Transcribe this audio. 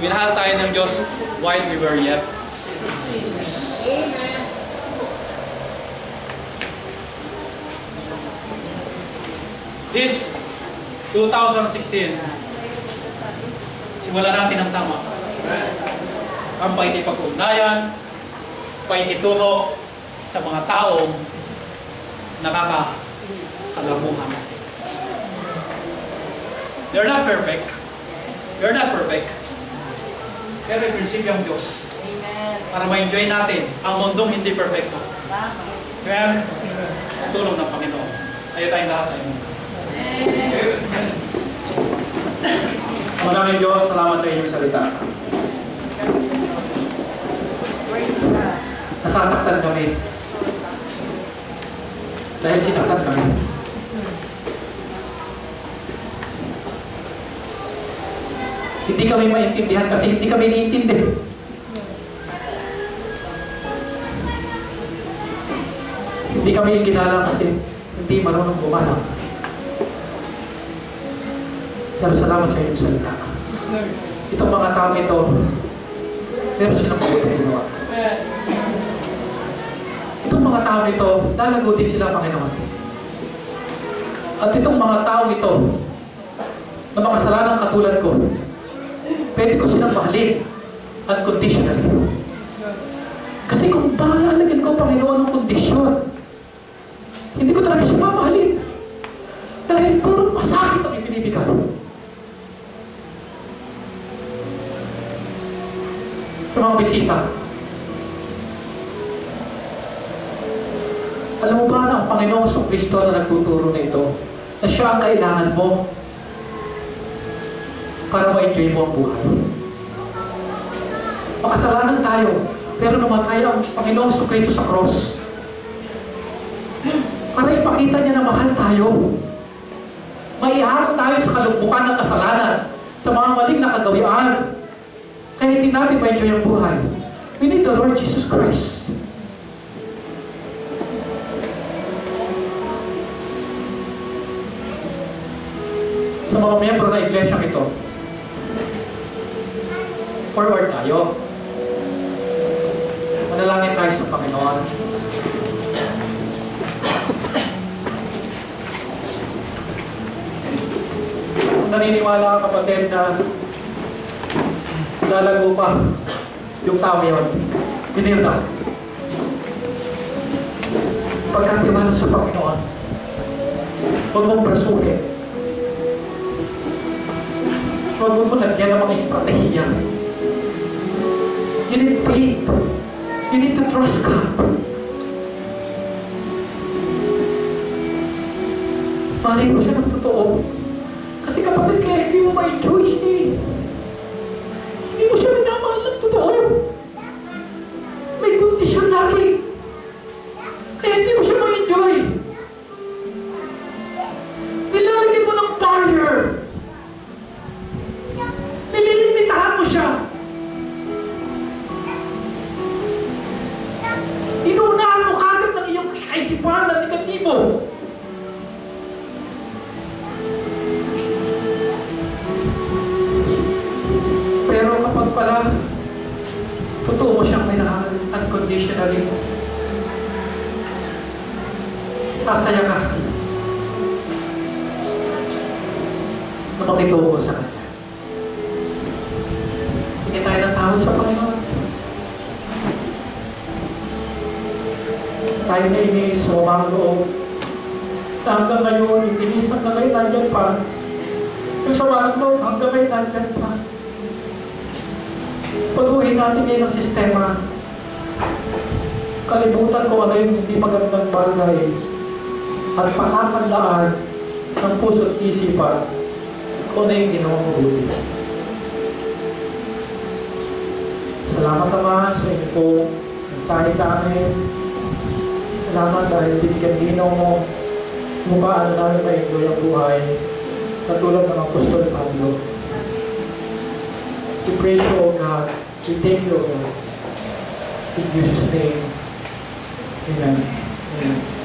Minahal tayo ng Diyos while we were yet. Amen. This 2016, simulan natin ang tama. Ang pakikipag-ugnayan, pakikitungo sa mga taong nakakasalamuhan natin. They're not perfect. You're not perfect. Pero yung prinsipyo ang Diyos. Amen. Para ma-enjoy natin ang mundong hindi perfecto. Kaya, tulong ng Panginoon. Ayaw tayong lahat ay mundo. Maraming Diyos, salamat sa inyong salita. Praise God. Nasasaktan kami. Dahil sinaktan kami. Hindi kami maintindihan kasi hindi kami iniintindi. Hindi kami ikinala kasi hindi marunong bumanang. Pero salamat sa iyong salita. Itong mga tao ito, meron silang mabuting ginawa. Itong mga tao ito, lalagutin sila, Panginoon. At itong mga tao ito, na makasalanang katulad ko, pwede ko silang mahalin unconditionally. Kasi kung balalagyan ko, Panginoon, ng kondisyon, hindi ko talaga siya mamahalin. Dahil puro masakit ang ibinibigay. Sa mga bisita, alam mo ba na ang Panginoon sa Kristo na nagtuturo na ito, na siya ang kailangan mo para ma-enjoy mo ang buhay. Makasalanan tayo, pero namatay ang Panginoon sa Kristo sa cross. Para ipakita niya na mahal tayo. Maiharap tayo sa kalumbukan ng kasalanan, sa mga maling na kagawian. Kaya hindi natin ma-enjoy ang buhay. We need the Lord Jesus Christ. Sa mga miyembro ng iglesia ito, forward tayo. Manalangin tayo sa Panginoon. Naniniwala ka, kapatid, na lalago pa yung tao yun. Pinirda. Pagkatiwala sa Panginoon, huwag mong prasuhin. Huwag mo lagyan ng mga estratehiya. You need faith. You need to trust God. Mahalin mo siya ng totoo. Kasi kapatid, kaya hindi mo ma-enjoy siya eh. Hindi mo siya minamahal ng totoo. May kondisyon lagi. Kaya hindi mo siya ma-enjoy. Nilalagyan mo ng barrier. Nililimitahan mo siya. Inuunahan mo kagad ng iyong kaisipan na negatibo. Pero kapag pala totoo mo siyang minahal unconditionally, sasaya ka na makituko sa Kanya. Hindi tayo ng tawag sa Panginoon. Tayo na iniis o mga loob na hanggang ngayon, iniis hanggang ngayon nandyan pa. Yung sa mga loob, hanggang ngayon nandyan pa. Pag-uwi natin ngayon ang sistema, kalibutan ko ano yung hindi magandang bagay at pakakanlaan ng puso at isipan kung ano yung ginawang mabuti. Salamat naman sa inyo po mensahe sa amin. Salamat dahil binigyan dinaw mo kung paano namin ma-enjoy ang buhay katulad ng Apostol Pablo. We praise you, O God. We thank you, O God. In Jesus' name. Amen. Amen.